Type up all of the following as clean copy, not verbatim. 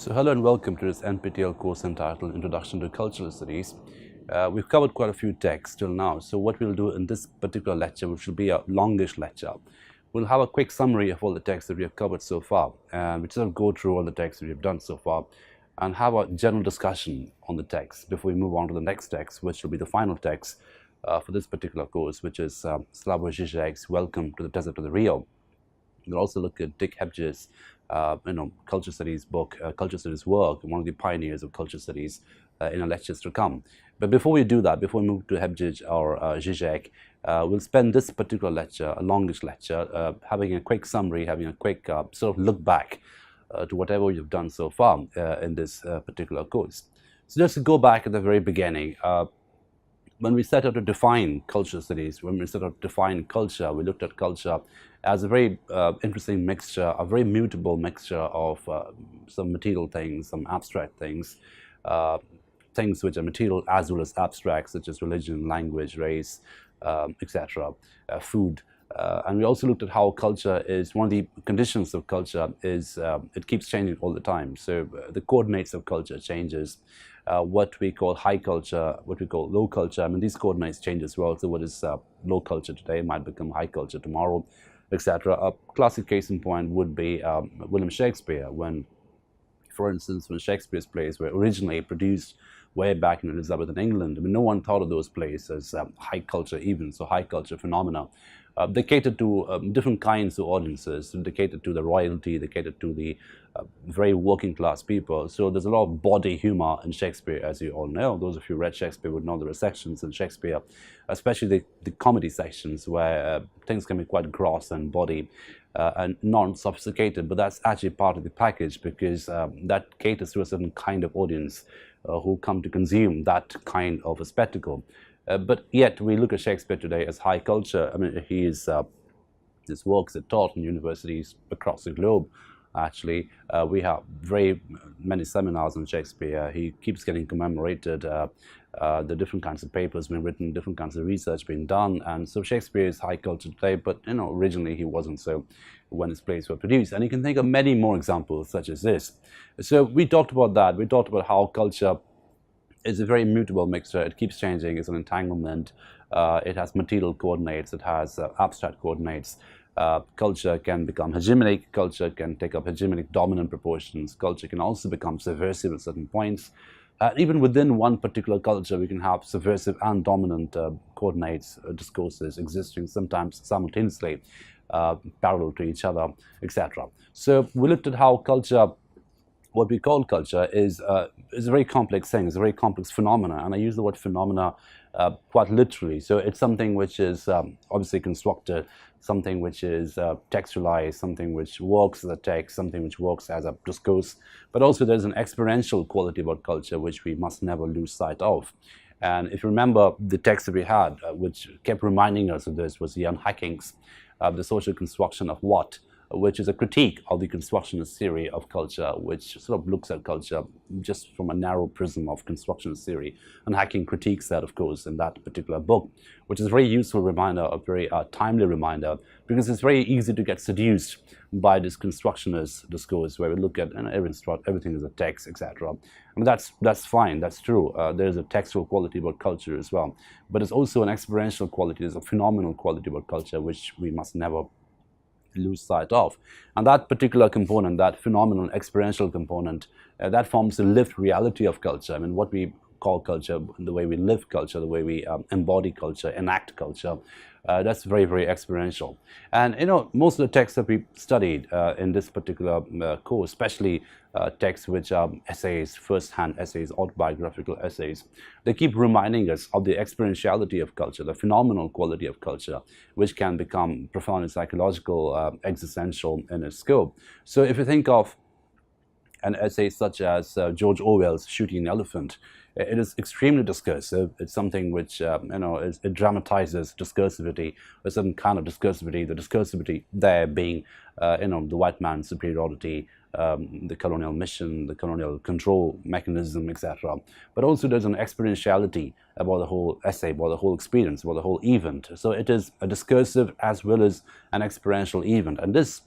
So hello and welcome to this NPTEL course entitled Introduction to Cultural Studies. We've covered quite a few texts till now, so what we'll do in this particular lecture, which will be a longish lecture, we'll have a quick summary of all the texts that we have covered so far, and we'll sort of go through all the texts that we've done so far and have a general discussion on the text before we move on to the next text, which will be the final text for this particular course, which is Slavoj Žižek's Welcome to the Desert of the Rio. We'll also look at Dick Hebge's culture studies book, culture studies work, one of the pioneers of culture studies in our lectures to come. But before we do that, before we move to Hebge or Žižek, we'll spend this particular lecture, a longish lecture, having a quick summary, having a quick sort of look back to whatever you've done so far in this particular course. So just to go back at the very beginning, when we set out to define culture studies, when we set out to define culture, we looked at culture as a very interesting mixture, a very mutable mixture of some material things, some abstract things, things which are material as well as abstract, such as religion, language, race, etc., food. And we also looked at how culture is, one of the conditions of culture is it keeps changing all the time. So the coordinates of culture changes. What we call high culture, what we call low culture, I mean, these coordinates change as well. So what is low culture today might become high culture tomorrow, etc. A classic case in point would be William Shakespeare, when, for instance, when Shakespeare's plays were originally produced way back in Elizabethan England, I mean, no one thought of those plays as high culture events or high culture phenomena. They catered to different kinds of audiences. They catered to the royalty, they catered to the very working class people. So there's a lot of body humor in Shakespeare, as you all know. Those of you who read Shakespeare would know there are sections in Shakespeare, especially the comedy sections, where things can be quite gross and body and non-sophisticated, but that's actually part of the package, because that caters to a certain kind of audience who come to consume that kind of a spectacle. But yet we look at Shakespeare today as high culture. I mean, his works are taught in universities across the globe. Actually, we have very many seminars on Shakespeare. He keeps getting commemorated. The different kinds of papers being written, different kinds of research being done, and so Shakespeare is high culture today. But originally he wasn't so when his plays were produced. And you can think of many more examples such as this. So we talked about that. We talked about how culture is a very mutable mixture. It keeps changing. It's an entanglement. It has material coordinates. It has abstract coordinates. Culture can become hegemonic. Culture can take up hegemonic dominant proportions. Culture can also become subversive at certain points. Even within one particular culture, we can have subversive and dominant coordinates, discourses existing sometimes simultaneously, parallel to each other, etc. So we looked at how culture, what we call culture, is a very complex thing. It's a very complex phenomena, and I use the word phenomena quite literally. So it's something which is obviously constructed, something which is textualized, something which works as a text, something which works as a discourse. But also there's an experiential quality about culture which we must never lose sight of. And if you remember the text that we had, which kept reminding us of this, was Jan Hacking's The Social Construction of What?, which is a critique of the constructionist theory of culture, which sort of looks at culture just from a narrow prism of constructionist theory. And Hacking critiques that, of course, in that particular book, which is a very useful reminder, a very timely reminder, because it's very easy to get seduced by this constructionist discourse where we look at everything is a text, etc. I mean, that's fine, that's true. There's a textual quality about culture as well, but it's also an experiential quality, there's a phenomenal quality about culture which we must never lose sight of. And that particular component, that phenomenal experiential component, that forms the lived reality of culture. I mean, what we call culture, the way we live culture, the way we embody culture, enact culture, that's very, very experiential. And most of the texts that we studied in this particular course, especially texts which are essays, first-hand essays, autobiographical essays, they keep reminding us of the experientiality of culture, the phenomenal quality of culture, which can become profoundly psychological, existential in its scope. So if you think of an essay such as George Orwell's Shooting an Elephant, it is extremely discursive. It's something which, it dramatizes discursivity, a certain kind of discursivity, the discursivity there being, the white man's superiority, the colonial mission, the colonial control mechanism, etc. But also there's an experientiality about the whole essay, about the whole experience, about the whole event. So it is a discursive as well as an experiential event. And this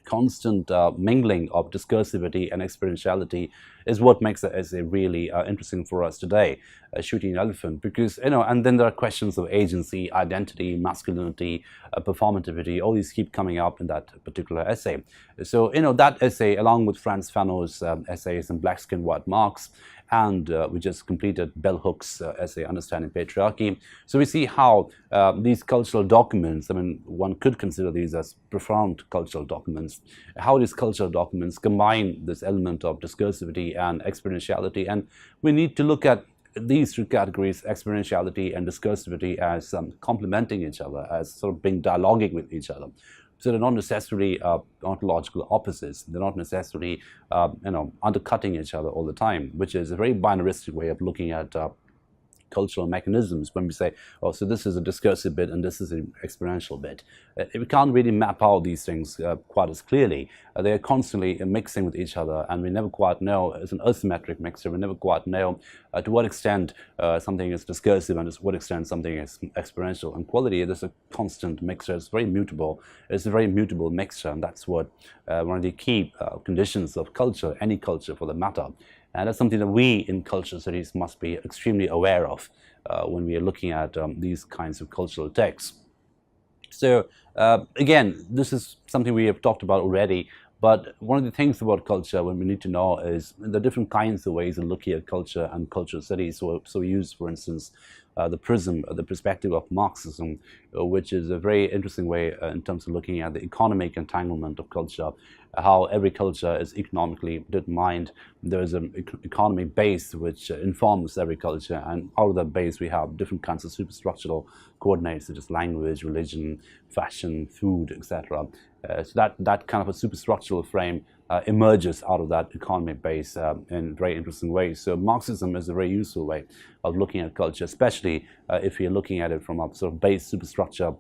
constant mingling of discursivity and experientiality is what makes the essay really interesting for us today, Shooting an Elephant, because, and then there are questions of agency, identity, masculinity, performativity, all these keep coming up in that particular essay. So, that essay, along with Franz Fanon's essays in Black Skin, White Marks, and we just completed Bell Hook's essay, Understanding Patriarchy. So we see how these cultural documents, one could consider these as profound cultural documents, how these cultural documents combine this element of discursivity and experientiality. And we need to look at these two categories, experientiality and discursivity, as complementing each other, as sort of being dialoguing with each other. So they're not necessarily ontological opposites. They're not necessarily, undercutting each other all the time, which is a very binaristic way of looking at cultural mechanisms. When we say, oh, so this is a discursive bit and this is an experiential bit, we can't really map out these things quite as clearly. They are constantly mixing with each other, and we never quite know. It's an isometric mixture. We never quite know to what extent something is discursive and to what extent something is experiential. And quality, there's a constant mixture. It's very mutable. It's a very mutable mixture, and that's what one of the key conditions of culture, any culture for the matter. And that's something that we in cultural studies must be extremely aware of when we are looking at these kinds of cultural texts. So again, this is something we have talked about already, but one of the things about culture when we need to know is the different kinds of ways of looking at culture and cultural studies. So we use, for instance, the prism, the perspective of Marxism, which is a very interesting way in terms of looking at the economic entanglement of culture, how every culture is economically determined. There is an economic base which informs every culture, and out of that base we have different kinds of superstructural coordinates such as language, religion, fashion, food, etc. So that kind of a superstructural frame emerges out of that economic base in very interesting ways. So Marxism is a very useful way of looking at culture, especially if you're looking at it from a sort of base superstructure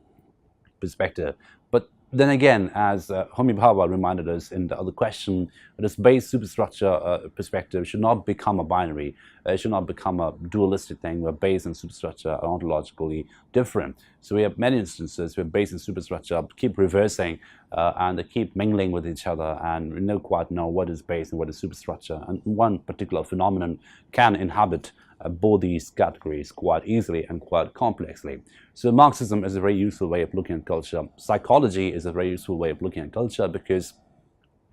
perspective. But then again, as Homi Bhabha reminded us in the other question, this base superstructure perspective should not become a binary. It should not become a dualistic thing where base and superstructure are ontologically different. So we have many instances where base and superstructure keep reversing and they keep mingling with each other, and we never quite know what is base and what is superstructure. And one particular phenomenon can inhabit both these categories quite easily and quite complexly. So Marxism is a very useful way of looking at culture. Psychology is a very useful way of looking at culture because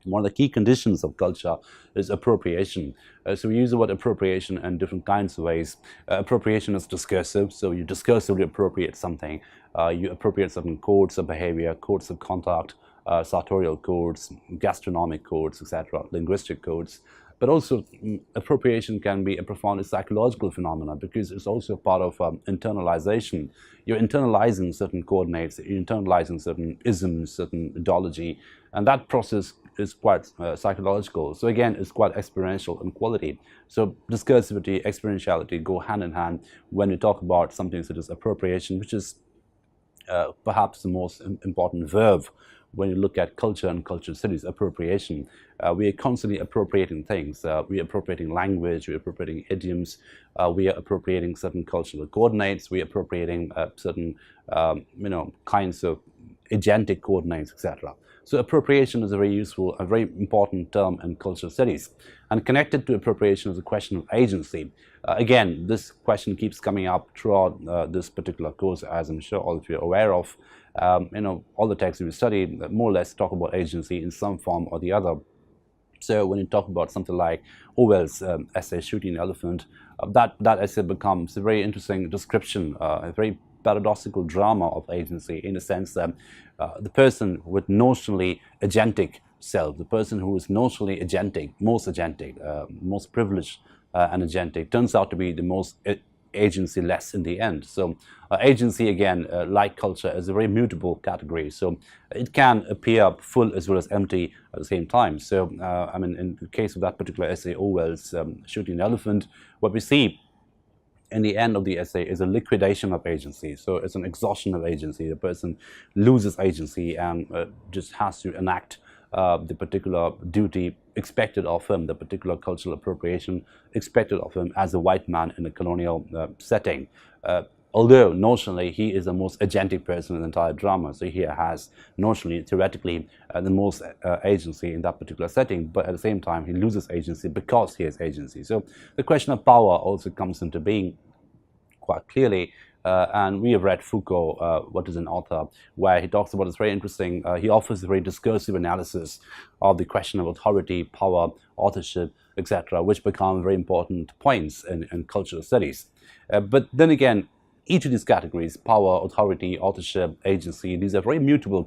one of the key conditions of culture is appropriation. So we use the word appropriation in different kinds of ways. Appropriation is discursive, so you discursively appropriate something. You appropriate certain codes of behavior, codes of conduct, sartorial codes, gastronomic codes, etc., linguistic codes. But also appropriation can be a profoundly psychological phenomenon because it's also part of internalization. You're internalizing certain coordinates, you're internalizing certain isms, certain ideology, and that process is quite psychological. So again, it's quite experiential in quality. So discursivity, experientiality go hand in hand when we talk about something such as appropriation, which is perhaps the most important verb when you look at culture and cultural studies. Appropriation. We are constantly appropriating things. We are appropriating language, we are appropriating idioms, we are appropriating certain cultural coordinates, we are appropriating certain kinds of agentic coordinates, etc. So appropriation is a very useful, a very important term in cultural studies. And connected to appropriation is a question of agency. Again, this question keeps coming up throughout this particular course, as I'm sure all of you are aware of. All the texts we study more or less talk about agency in some form or the other. So when you talk about something like Orwell's essay, Shooting an Elephant, that essay becomes a very interesting description, a very paradoxical drama of agency, in the sense that the person with notionally agentic self, the person who is notionally agentic, most privileged and agentic, turns out to be the most agency-less in the end. So agency, again, like culture, is a very mutable category. So it can appear full as well as empty at the same time. So in the case of that particular essay, Orwell's Shooting an Elephant, what we see in the end of the essay is a liquidation of agency. So it's an exhaustion of agency. The person loses agency and just has to enact the particular duty expected of him, the particular cultural appropriation expected of him as a white man in a colonial setting. although notionally he is the most agentic person in the entire drama, so he has notionally, theoretically, the most agency in that particular setting, but at the same time he loses agency because he has agency. So the question of power also comes into being quite clearly. And we have read Foucault, what is an author, where he talks about this very interesting, he offers a very discursive analysis of the question of authority, power, authorship, etc., which become very important points in cultural studies. But then again, each of these categories, power, authority, authorship, agency, these are very mutable.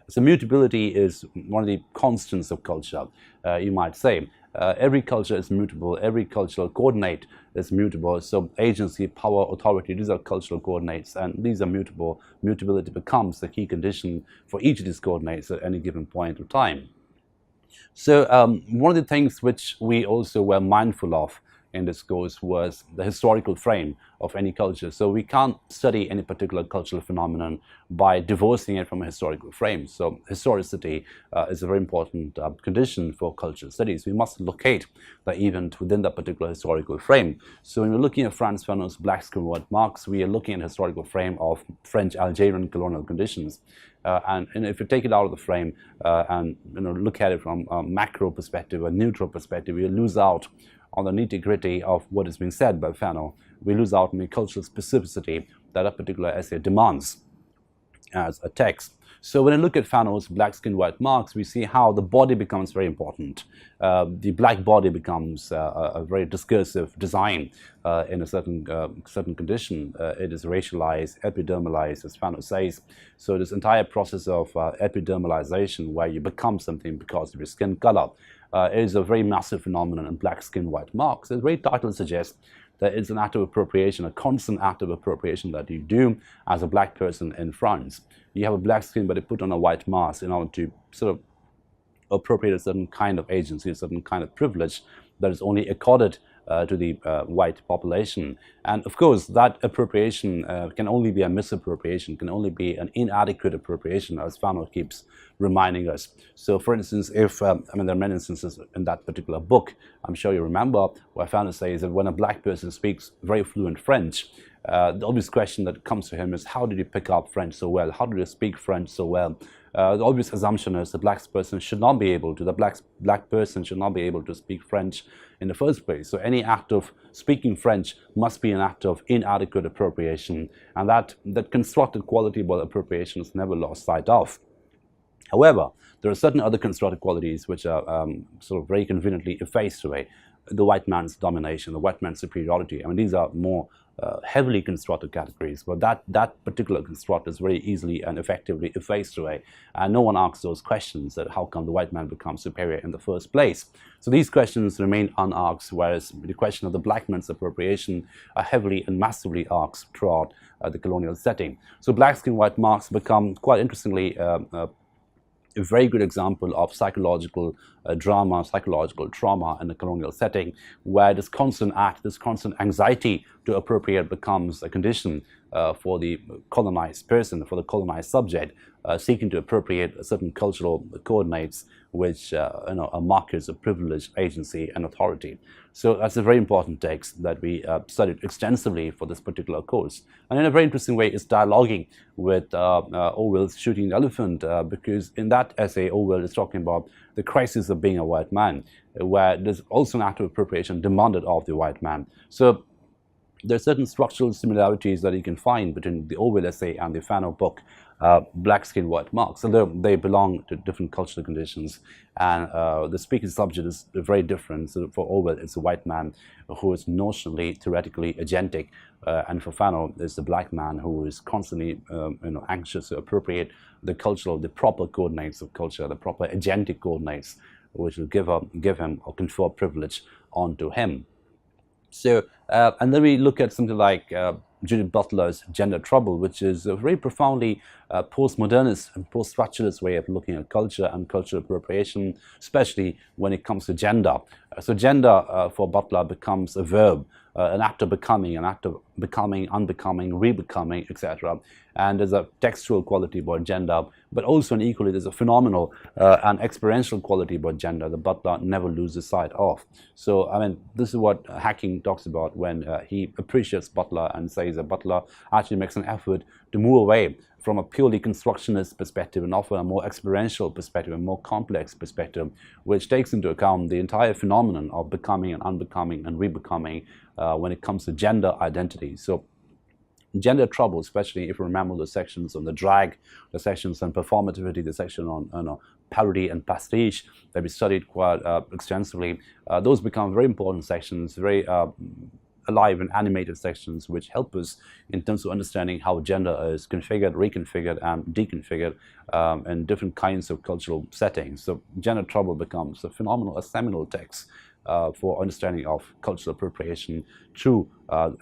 So mutability is one of the constants of culture, you might say. Every culture is mutable, every cultural coordinate is mutable. So agency, power, authority, these are cultural coordinates, and these are mutable. Mutability becomes the key condition for each of these coordinates at any given point of time. So one of the things which we also were mindful of in this course was the historical frame of any culture. So we can't study any particular cultural phenomenon by divorcing it from a historical frame. So historicity is a very important condition for cultural studies. We must locate the event within that particular historical frame. So when we're looking at Frantz Fanon's Black Skin, White Marks, we are looking at a historical frame of French-Algerian colonial conditions. And if you take it out of the frame and look at it from a macro perspective, a neutral perspective, we lose out on the nitty-gritty of what is being said by Fanon. We lose out on the cultural specificity that a particular essay demands as a text. So when I look at Fanon's Black Skin, White Marks, we see how the body becomes very important. The black body becomes a very discursive design in a certain condition. It is racialized, epidermalized, as Fanon says. So this entire process of epidermalization, where you become something because of your skin color, is a very massive phenomenon in Black Skin, White Marks. The very title suggests that it's an act of appropriation, a constant act of appropriation that you do as a black person in France. You have a black skin, but you put on a white mask in order to sort of appropriate a certain kind of agency, a certain kind of privilege that is only accorded to the white population. And of course, that appropriation can only be a misappropriation, can only be an inadequate appropriation, as Fanon keeps reminding us. So for instance, if, there are many instances in that particular book, I'm sure you remember, where Fanon says that when a black person speaks very fluent French, the obvious question that comes to him is, how did you pick up French so well? How did you speak French so well? The obvious assumption is the black person should not be able to, black person should not be able to speak French in the first place. So any act of speaking French must be an act of inadequate appropriation, and that constructed quality about appropriation is never lost sight of. However, there are certain other constructed qualities which are sort of very conveniently effaced away. The white man's domination, the white man's superiority. I mean, these are more heavily constructed categories, but that particular construct is very easily and effectively effaced away, and no one asks those questions that how come the white man becomes superior in the first place. So these questions remain unasked, whereas the question of the black man's appropriation are heavily and massively asked throughout the colonial setting. So black skin, white marks become, quite interestingly, a very good example of psychological drama, psychological trauma in the colonial setting, where this constant act, this constant anxiety to appropriate becomes a condition for the colonized person, for the colonized subject, seeking to appropriate certain cultural coordinates which are markers of privilege, agency, and authority. So that's a very important text that we studied extensively for this particular course. And in a very interesting way, it's dialoguing with Orwell's Shooting the Elephant, because in that essay, Orwell is talking about the crisis of being a white man, where there's also an act of appropriation demanded of the white man. So there are certain structural similarities that you can find between the Orwell essay and the Fanon book, Black Skin, White Marks, although they belong to different cultural conditions, and the speaking subject is very different. So for Orwell, it's a white man who is notionally, theoretically agentic, and for Fanon, it's the black man who is constantly anxious to appropriate the cultural, the proper coordinates of culture, the proper agentic coordinates, which will give him or confer privilege onto him. So, and then we look at something like Judith Butler's Gender Trouble, which is a very profoundly postmodernist and post-structuralist way of looking at culture and cultural appropriation, especially when it comes to gender. So gender for Butler becomes a verb an act of becoming, an act of becoming, unbecoming, rebecoming, etc. And there's a textual quality about gender, but also and equally there's a phenomenal and experiential quality about gender that Butler never loses sight of. So, I mean, this is what Hacking talks about when he appreciates Butler and says that Butler actually makes an effort to move away from a purely constructionist perspective and offer a more experiential perspective, a more complex perspective, which takes into account the entire phenomenon of becoming and unbecoming and rebecoming when it comes to gender identity. So gender trouble, especially if you remember the sections on the drag, the sections on performativity, the section on parody and pastiche that we studied quite extensively, those become very important sections, very alive and animated sections which help us in terms of understanding how gender is configured, reconfigured, and deconfigured in different kinds of cultural settings. So gender trouble becomes a phenomenal, a seminal text for understanding of cultural appropriation through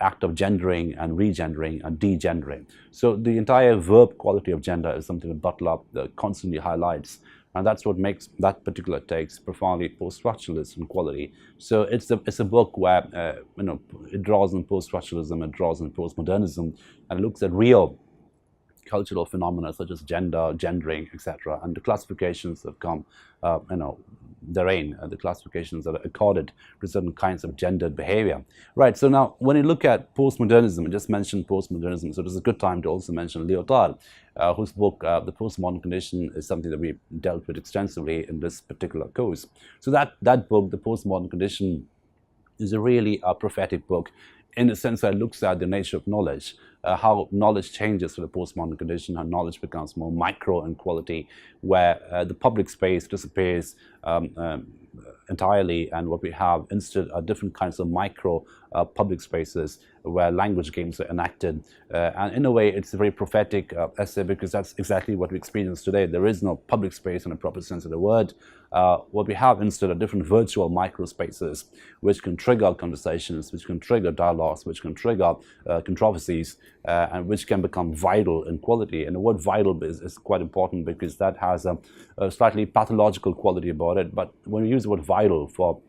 act of gendering and regendering and degendering. So the entire verb quality of gender is something that Butler constantly highlights. And that's what makes that particular text profoundly post-structuralist in quality. So it's a book where it draws on post-structuralism, it draws on postmodernism, and it looks at real cultural phenomena such as gender, gendering, etc., and the classifications that come, therein, the classifications that are accorded to certain kinds of gendered behavior. Right. So now, when you look at postmodernism, I just mentioned postmodernism, so it is a good time to also mention Lyotard, whose book, The Postmodern Condition, is something that we dealt with extensively in this particular course. So that book, The Postmodern Condition, is a really prophetic book in the sense that it looks at the nature of knowledge, how knowledge changes to the postmodern condition, how knowledge becomes more micro in quality, where the public space disappears entirely, and what we have instead are different kinds of micro public spaces where language games are enacted. And in a way, it's a very prophetic essay, because that's exactly what we experience today. There is no public space in a proper sense of the word. What we have instead are different virtual micro spaces which can trigger conversations, which can trigger dialogues, which can trigger controversies, and which can become vital in quality. And the word vital is quite important, because that has a slightly pathological quality about it. But when we use the word vital for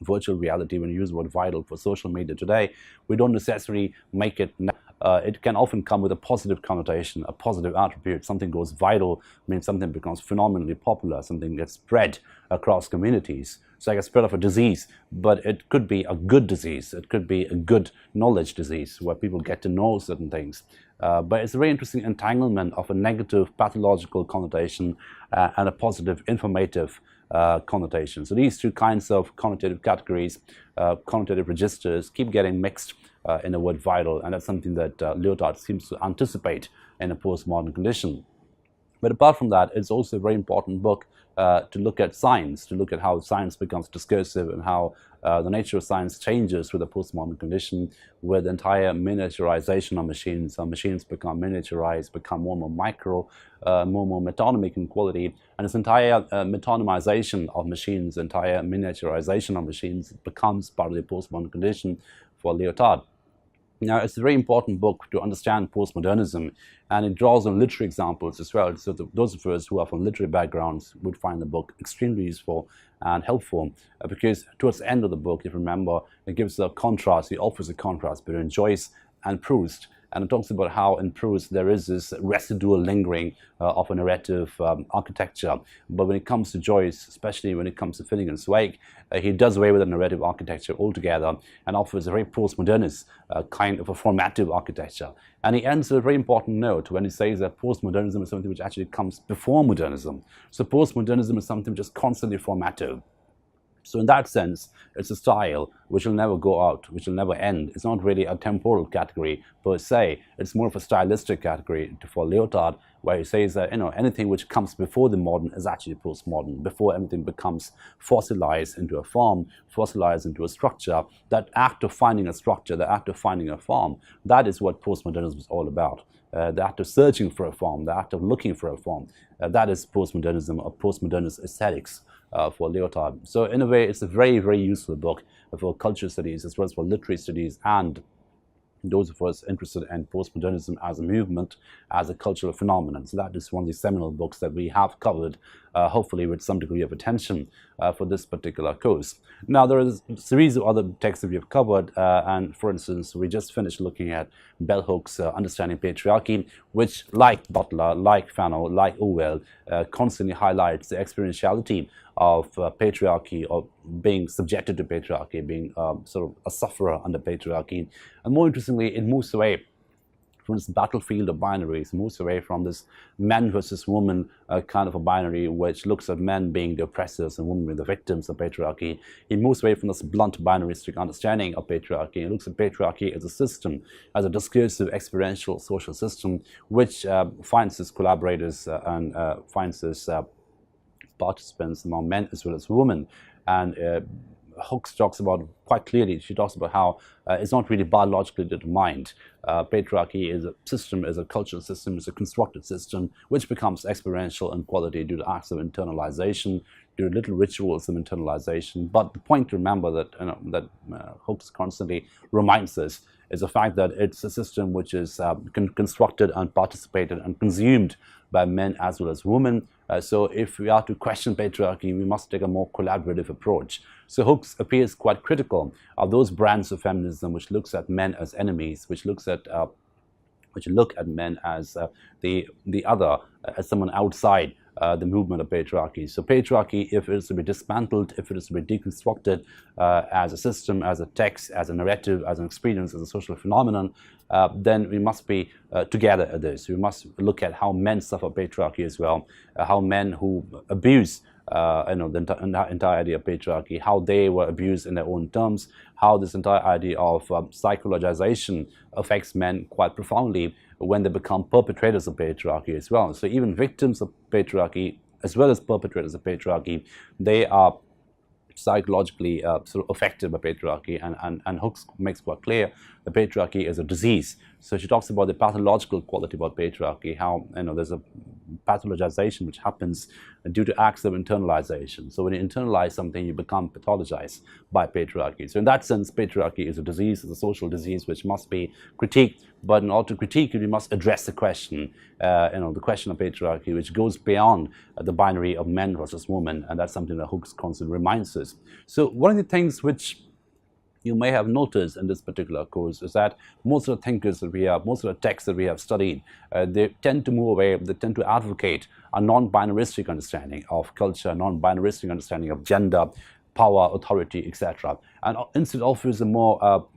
virtual reality, when you use the word vital for social media today, we don't necessarily make it. It can often come with a positive connotation, a positive attribute. Something goes viral means something becomes phenomenally popular, something gets spread across communities. It's like a spread of a disease, but it could be a good disease. It could be a good knowledge disease where people get to know certain things. But it's a very interesting entanglement of a negative pathological connotation and a positive informative connotation. So these two kinds of connotative categories, connotative registers, keep getting mixed in the word vital, and that's something that Lyotard seems to anticipate in a postmodern condition. But apart from that, it's also a very important book to look at science, to look at how science becomes discursive and how the nature of science changes with the postmodern condition, with the entire miniaturization of machines. How machines become miniaturized, become more and more micro, more and more metonymic in quality, and this entire metonymization of machines, entire miniaturization of machines becomes part of the postmodern condition for Lyotard. Now, it's a very important book to understand postmodernism, and it draws on literary examples as well. So those of us who are from literary backgrounds would find the book extremely useful and helpful, because towards the end of the book, if you remember, it gives a contrast, it offers a contrast between Joyce and Proust. And it talks about how in Proust there is this residual lingering of a narrative architecture. But when it comes to Joyce, especially when it comes to Finnegan's Wake, he does away with the narrative architecture altogether and offers a very postmodernist kind of a formative architecture. And he ends with a very important note when he says that postmodernism is something which actually comes before modernism. So postmodernism is something just constantly formative. So in that sense, it's a style which will never go out, which will never end. It's not really a temporal category per se. It's more of a stylistic category for Lyotard, where he says that anything which comes before the modern is actually postmodern. Before everything becomes fossilized into a form, fossilized into a structure, that act of finding a structure, the act of finding a form, that is what postmodernism is all about. The act of searching for a form, the act of looking for a form, that is postmodernism or postmodernist aesthetics for Lyotard. So in a way, it's a very, very useful book for culture studies as well as for literary studies, and those of us interested in postmodernism as a movement, as a cultural phenomenon. So that is one of the seminal books that we have covered, hopefully with some degree of attention. for this particular course. Now, there is a series of other texts that we have covered, and for instance, we just finished looking at Bell Hooks' Understanding Patriarchy, which, like Butler, like Fanon, like Orwell, constantly highlights the experientiality of patriarchy, or being subjected to patriarchy, being sort of a sufferer under patriarchy. And more interestingly, it moves away from this battlefield of binaries, moves away from this man versus woman kind of a binary, which looks at men being the oppressors and women being the victims of patriarchy. He moves away from this blunt binaristic understanding of patriarchy. He looks at patriarchy as a system, as a discursive, experiential social system, which finds its collaborators and finds its participants among men as well as women. And Hooks talks about quite clearly, she talks about how it's not really biologically determined. Patriarchy is a system, is a cultural system, is a constructed system, which becomes experiential in quality due to acts of internalization, due to little rituals of internalization. But the point to remember that Hooks constantly reminds us is the fact that it's a system which is constructed and participated and consumed by men as well as women. So if we are to question patriarchy, we must take a more collaborative approach. So Hooks appears quite critical of those brands of feminism which looks at men as enemies, which look at men as the other, as someone outside the movement of patriarchy. So patriarchy, if it is to be dismantled, if it is to be deconstructed as a system, as a text, as a narrative, as an experience, as a social phenomenon, then we must be together at this. We must look at how men suffer patriarchy as well, how men who abuse the entire idea of patriarchy, how they were abused in their own terms, how this entire idea of psychologization affects men quite profoundly when they become perpetrators of patriarchy as well. So even victims of patriarchy, as well as perpetrators of patriarchy, they are psychologically sort of affected by patriarchy, and Hooks makes quite clear that patriarchy is a disease. So she talks about the pathological quality about patriarchy, how there's a pathologization which happens due to acts of internalization. So when you internalize something, you become pathologized by patriarchy. So in that sense, patriarchy is a disease, it's a social disease which must be critiqued. But in order to critique it, we must address the question, the question of patriarchy, which goes beyond the binary of men versus women, and that's something that Hooks constantly reminds us. So one of the things which you may have noticed in this particular course is that most of the thinkers that we have, most of the texts that we have studied, they tend to move away, they tend to advocate a non-binaristic understanding of culture, non-binaristic understanding of gender, power, authority, etc. And instead offers a more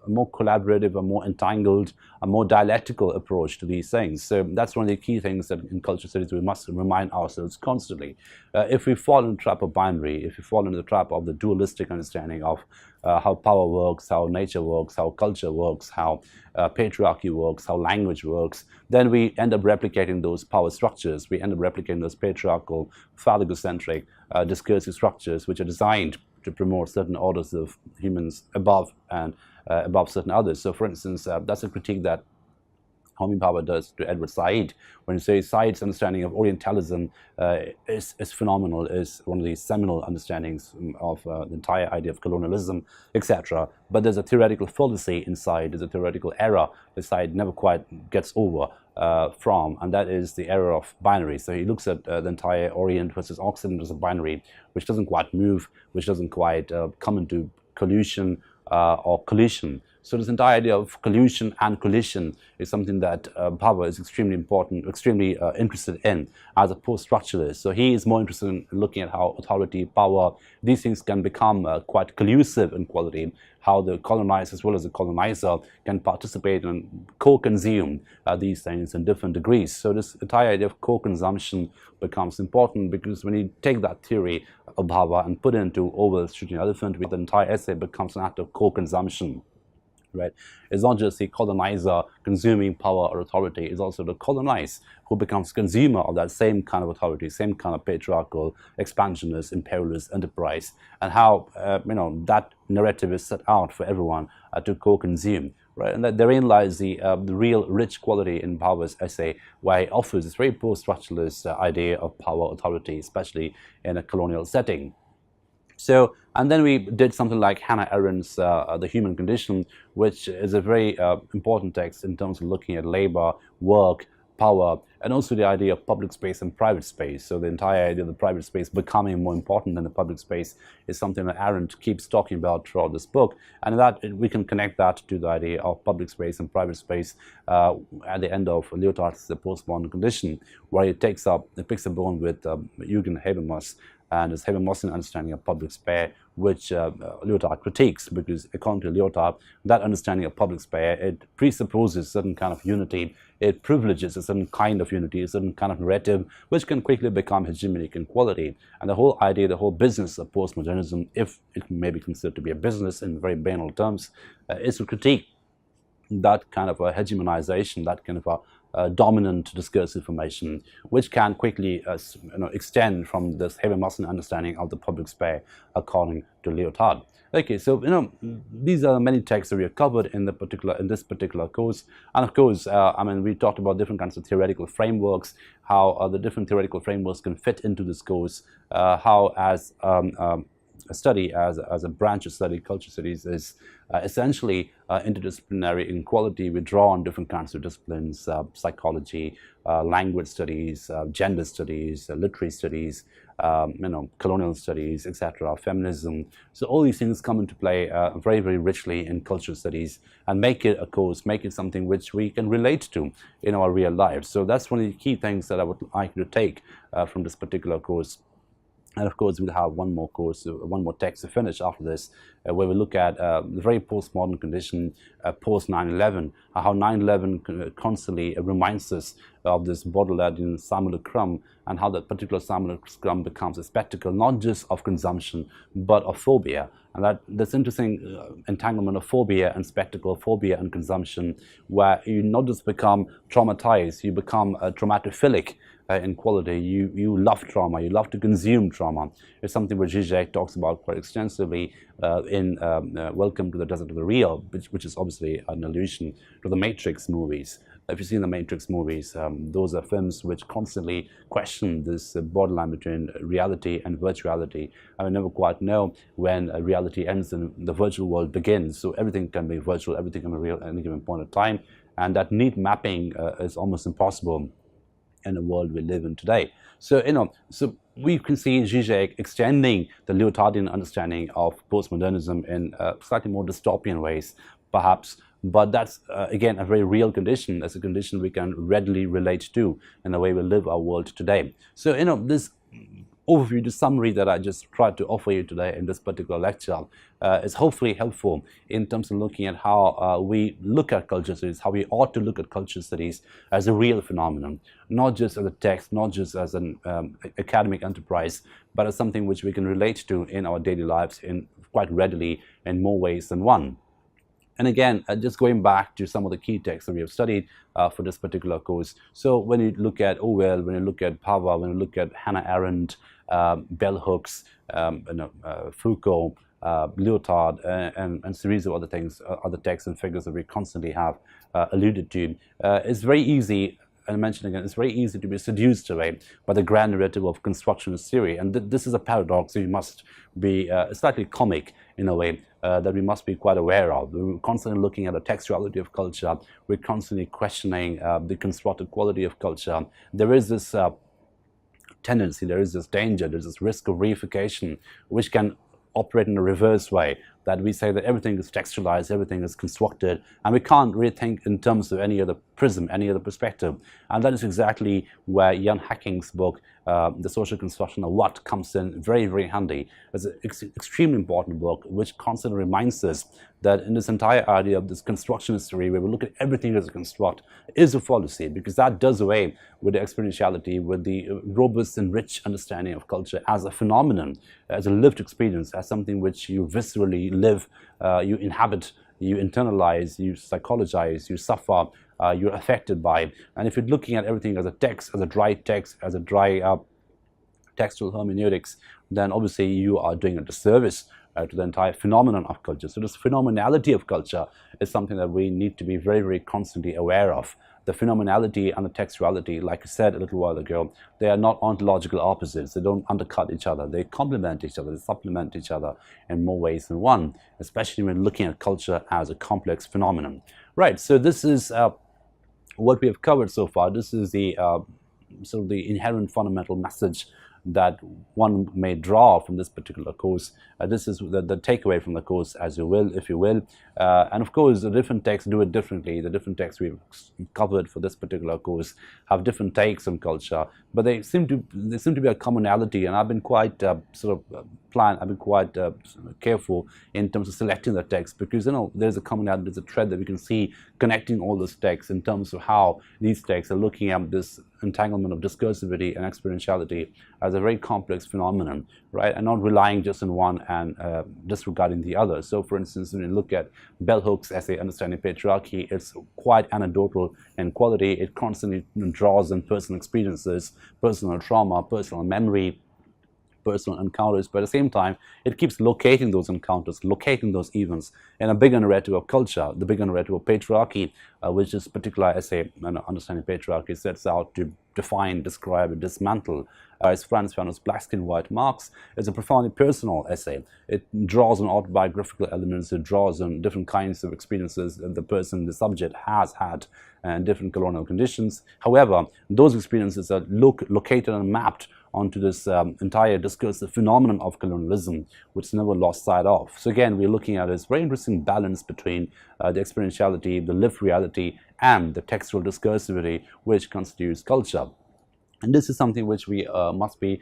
collaborative, a more entangled, a more dialectical approach to these things. So that's one of the key things that in culture studies we must remind ourselves constantly. If we fall into the trap of binary, if we fall into the trap of the dualistic understanding of how power works, how nature works, how culture works, how patriarchy works, how language works, then we end up replicating those power structures. We end up replicating those patriarchal, phallogocentric discursive structures which are designed to promote certain orders of humans above and above certain others. So for instance, that's a critique that Homi Bhabha does to Edward Said when he says Said's understanding of Orientalism is phenomenal, is one of the seminal understandings of the entire idea of colonialism, etc. But there's a theoretical fallacy inside, there's a theoretical error that Said never quite gets over from, and that is the error of binary. So he looks at the entire Orient versus Occident as a binary, which doesn't quite move, which doesn't quite come into collusion or collision. So this entire idea of collusion and collision is something that Bhabha is extremely important, extremely interested in as a post-structuralist. So he is more interested in looking at how authority, power, these things can become quite collusive in quality, how the colonized as well as the colonizer can participate and co-consume these things in different degrees. So this entire idea of co-consumption becomes important, because when you take that theory of Bhabha and put it into Orwell's Shooting Elephant, the entire essay becomes an act of co-consumption. Right? It's not just the colonizer consuming power or authority, it's also the colonized who becomes consumer of that same kind of authority, same kind of patriarchal, expansionist, imperialist enterprise, and how that narrative is set out for everyone to co-consume. Right? And that therein lies the real rich quality in Bhabha's essay, where he offers this very post-structuralist idea of power, authority, especially in a colonial setting. So, and then we did something like Hannah Arendt's The Human Condition, which is a very important text in terms of looking at labor, work, power, and also the idea of public space and private space. So the entire idea of the private space becoming more important than the public space is something that Arendt keeps talking about throughout this book, and that we can connect that to the idea of public space and private space at the end of Lyotard's The Postmodern Condition, where he picks up a bone with Jürgen Habermas and his Habermasian understanding of public sphere, which Lyotard critiques, because according to Lyotard, that understanding of public sphere, it presupposes certain kind of unity, it privileges a certain kind of unity, a certain kind of narrative, which can quickly become hegemonic in quality. And the whole idea, the whole business of postmodernism, if it may be considered to be a business in very banal terms, is to critique that kind of a hegemonization, that kind of a dominant discursive formation, which can quickly extend from this Habermasian understanding of the public sphere, according to Lyotard. Okay, so these are many texts that we have covered in this particular course, and of course, I mean, we talked about different kinds of theoretical frameworks, how the different theoretical frameworks can fit into this course, how as a study, as a branch of study, culture studies is essentially interdisciplinary in quality. We draw on different kinds of disciplines, psychology, language studies, gender studies, literary studies, colonial studies, etc., feminism. So all these things come into play very, very richly in cultural studies, and make it a course, make it something which we can relate to in our real lives. So that's one of the key things that I would like you to take from this particular course. And of course, we'll have one more course, one more text to finish after this, where we look at the very postmodern condition, post 9/11, how 9/11 constantly reminds us of this Baudelairian simulacrum, and how that particular simulacrum becomes a spectacle not just of consumption, but of phobia. And this interesting entanglement of phobia and spectacle, phobia and consumption, where you not just become traumatized, you become traumatophilic in quality. You love trauma, you love to consume trauma. It's something which Zizek talks about quite extensively in Welcome to the Desert of the Real, which is obviously an allusion to the Matrix movies. If you've seen the Matrix movies, those are films which constantly question this borderline between reality and virtuality. I will never quite know when reality ends and the virtual world begins. So everything can be virtual, everything can be real at any given point of time. And that neat mapping is almost impossible in the world we live in today. So, so we can see Zizek extending the Lyotardian understanding of postmodernism in slightly more dystopian ways, perhaps. But that's, again, a very real condition. That's a condition we can readily relate to in the way we live our world today. So, this overview, the summary that I just tried to offer you today in this particular lecture is hopefully helpful in terms of looking at how we look at culture studies, how we ought to look at culture studies as a real phenomenon, not just as a text, not just as an academic enterprise, but as something which we can relate to in our daily lives in quite readily in more ways than one. And again, just going back to some of the key texts that we have studied for this particular course. So when you look at Orwell, when you look at Pava, when you look at Hannah Arendt, bell hooks, Foucault, Lyotard, and a series of other things, other texts and figures that we constantly have alluded to, it's very easy. And I mentioned again, it's very easy to be seduced away by the grand narrative of constructionist theory. And this is a paradox that we must be slightly comic in a way that we must be quite aware of. We're constantly looking at the textuality of culture. We're constantly questioning the constructed quality of culture. There is this tendency, there is this danger, there's this risk of reification, which can operate in a reverse way, that we say that everything is textualized, everything is constructed, and we can't really think in terms of any other prism, any other perspective. And that is exactly where Jan Hacking's book, The Social Construction of What, comes in very, very handy. It's an extremely important book, which constantly reminds us that in this entire idea of this constructionist theory, where we look at everything as a construct, is a fallacy, because that does away with the experientiality, with the robust and rich understanding of culture as a phenomenon, as a lived experience, as something which you viscerally live, you inhabit, you internalize, you psychologize, you suffer, you're affected by. And if you're looking at everything as a text, as a dry text, as a dry textual hermeneutics, then obviously you are doing a disservice to the entire phenomenon of culture. So this phenomenality of culture is something that we need to be very, very constantly aware of. The phenomenality and the textuality, like I said a little while ago, they are not ontological opposites. They don't undercut each other. They complement each other. They supplement each other in more ways than one, especially when looking at culture as a complex phenomenon. Right, so this is what we have covered so far, this is the sort of the inherent fundamental message that one may draw from this particular course. This is the takeaway from the course, as you will, if you will. And of course, the different texts do it differently. The different texts we've covered for this particular course have different takes on culture, but they seem to be a commonality. And I've been quite I've been quite careful in terms of selecting the text, because there's a commonality, there's a thread that we can see connecting all those texts in terms of how these texts are looking at this entanglement of discursivity and experientiality as a very complex phenomenon, right? And not relying just on one and disregarding the other. So, for instance, when you look at Bell Hook's essay, Understanding Patriarchy, it's quite anecdotal in quality. It constantly draws on personal experiences, personal trauma, personal memory, personal encounters, but at the same time, it keeps locating those encounters, locating those events in a bigger narrative of culture, the bigger narrative of patriarchy, which this particular essay, Understanding Patriarchy, sets out to define, describe, and dismantle. As Franz Fanon's Black Skin, White Marx, it's a profoundly personal essay. It draws on autobiographical elements, it draws on different kinds of experiences that the person, the subject, has had in different colonial conditions. However, those experiences are located and mapped onto this entire discursive phenomenon of colonialism, which is never lost sight of. So again, we're looking at this very interesting balance between the experientiality, the lived reality, and the textual discursivity, which constitutes culture. And this is something which we must be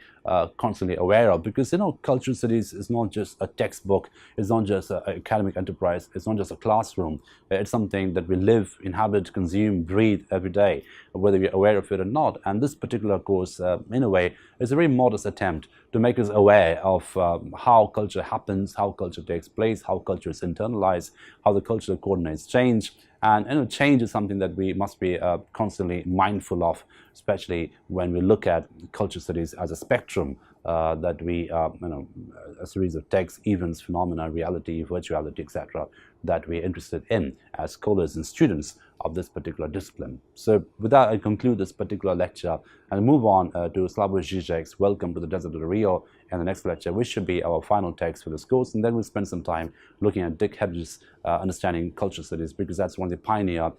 constantly aware of, because cultural studies is not just a textbook, it's not just an academic enterprise, it's not just a classroom. It's something that we live, inhabit, consume, breathe every day, whether we're aware of it or not. And this particular course, in a way, is a very modest attempt to make us aware of how culture happens, how culture takes place, how culture is internalized, how the cultural coordinates change. And change is something that we must be constantly mindful of, especially when we look at culture studies as a spectrum that we, a series of texts, events, phenomena, reality, virtuality, etc., that we're interested in as scholars and students of this particular discipline. So with that, I conclude this particular lecture and move on to Slavoj Žižek's Welcome to the Desert of Rio in the next lecture, which should be our final text for this course. And then we'll spend some time looking at Dick Hedges' Understanding Culture Studies, because that's one of the pioneer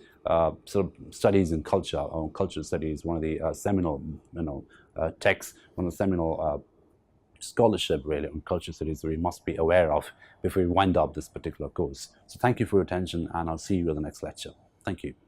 sort of studies in culture, or culture studies, one of the seminal texts, one of the seminal scholarship really on culture studies that we must be aware of before we wind up this particular course. So thank you for your attention, and I'll see you in the next lecture. Thank you.